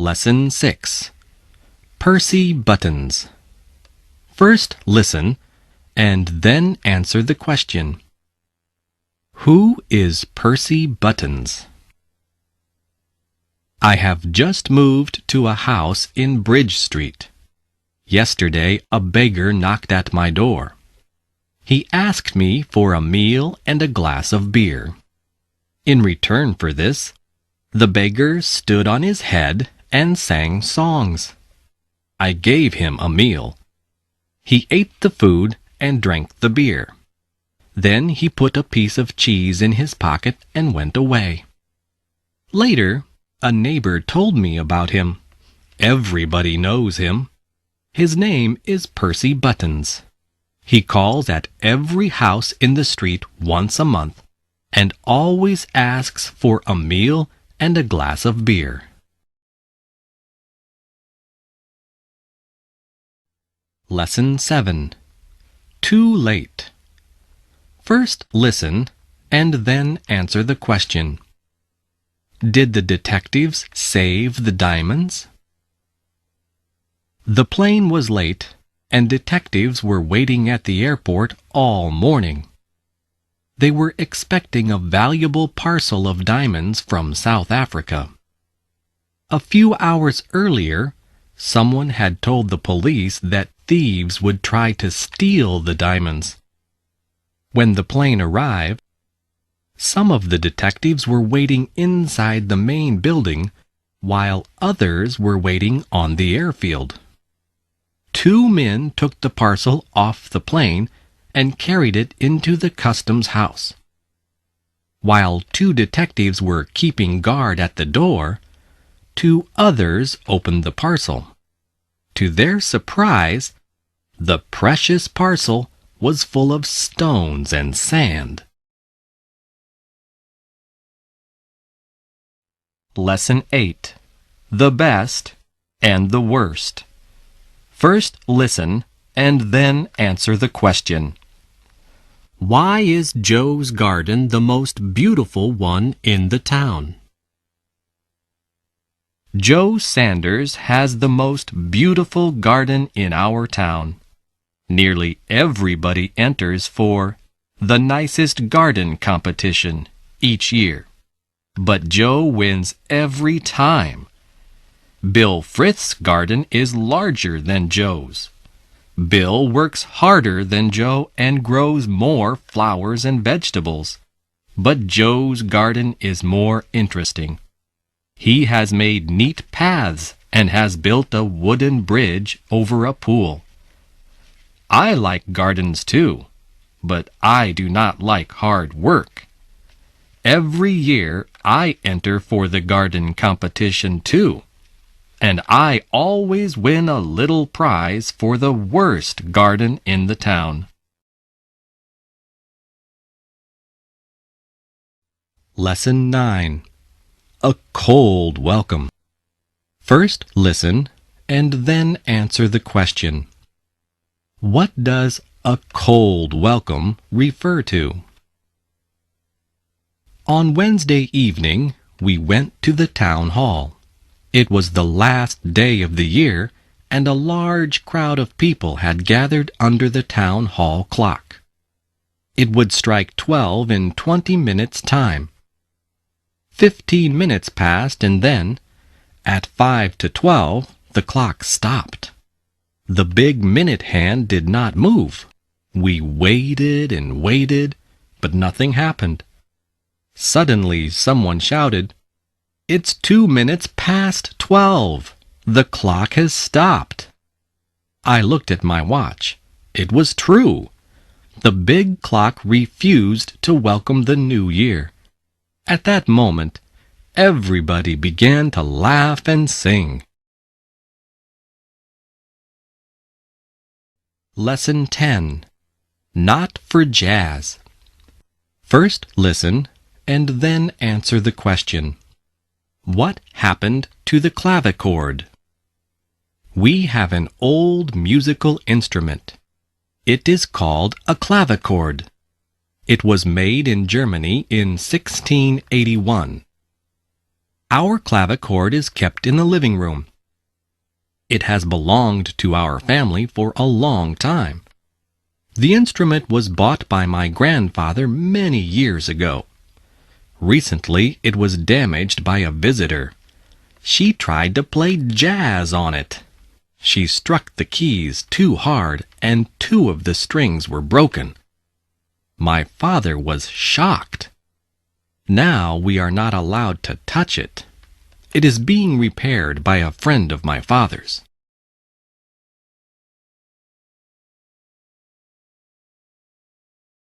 Lesson 6. Percy Buttons. First listen, and then answer the question. Who is Percy Buttons? I have just moved to a house in Bridge Street. Yesterday a beggar knocked at my door. He asked me for a meal and a glass of beer. In return for this, the beggar stood on his head and sang songs. I gave him a meal. He ate the food and drank the beer. Then he put a piece of cheese in his pocket and went away. Later, a neighbor told me about him. Everybody knows him. His name is Percy Buttons. He calls at every house in the street once a month and always asks for a meal and a glass of beer. Lesson 7. Too late. First listen and then answer the question. Did the detectives save the diamonds? The plane was late, and detectives were waiting at the airport all morning. They were expecting a valuable parcel of diamonds from South Africa. A few hours earlier, someone had told the police that thieves would try to steal the diamonds. When the plane arrived, some of the detectives were waiting inside the main building, while others were waiting on the airfield. 2 men took the parcel off the plane and carried it into the customs house. While 2 detectives were keeping guard at the door, 2 others opened the parcel. To their surprise, the precious parcel was full of stones and sand. Lesson 8. The best and the worst. First listen and then answer the question. Why is Joe's garden the most beautiful one in the town? Joe Sanders has the most beautiful garden in our town. Nearly everybody enters for the nicest garden competition each year, but Joe wins every time. Bill Frith's garden is larger than Joe's. Bill works harder than Joe and grows more flowers and vegetables, but Joe's garden is more interesting. He has made neat paths and has built a wooden bridge over a pool. I like gardens too, but I do not like hard work. Every year I enter for the garden competition too, and I always win a little prize for the worst garden in the town. Lesson 9. A cold welcome. First listen and then answer the question. What does a cold welcome refer to? On Wednesday evening, we went to the town hall. It was the last day of the year, and a large crowd of people had gathered under the town hall clock. It would strike 12 in 20 minutes' time. 15 minutes passed, and then, at 5 to 12, the clock stopped. The big minute hand did not move. We waited and waited, but nothing happened. Suddenly someone shouted, "It's 2 minutes past 12. The clock has stopped." I looked at my watch. It was true. The big clock refused to welcome the new year. At that moment, everybody began to laugh and sing. Lesson 10. Not for jazz. First listen and then answer the question. What happened to the clavichord? We have an old musical instrument. It is called a clavichord. It was made in Germany in 1681. Our clavichord is kept in the living room. It has belonged to our family for a long time. The instrument was bought by my grandfather many years ago. Recently, it was damaged by a visitor. She tried to play jazz on it. She struck the keys too hard, and 2 of the strings were broken. My father was shocked. Now we are not allowed to touch it. It is being repaired by a friend of my father's.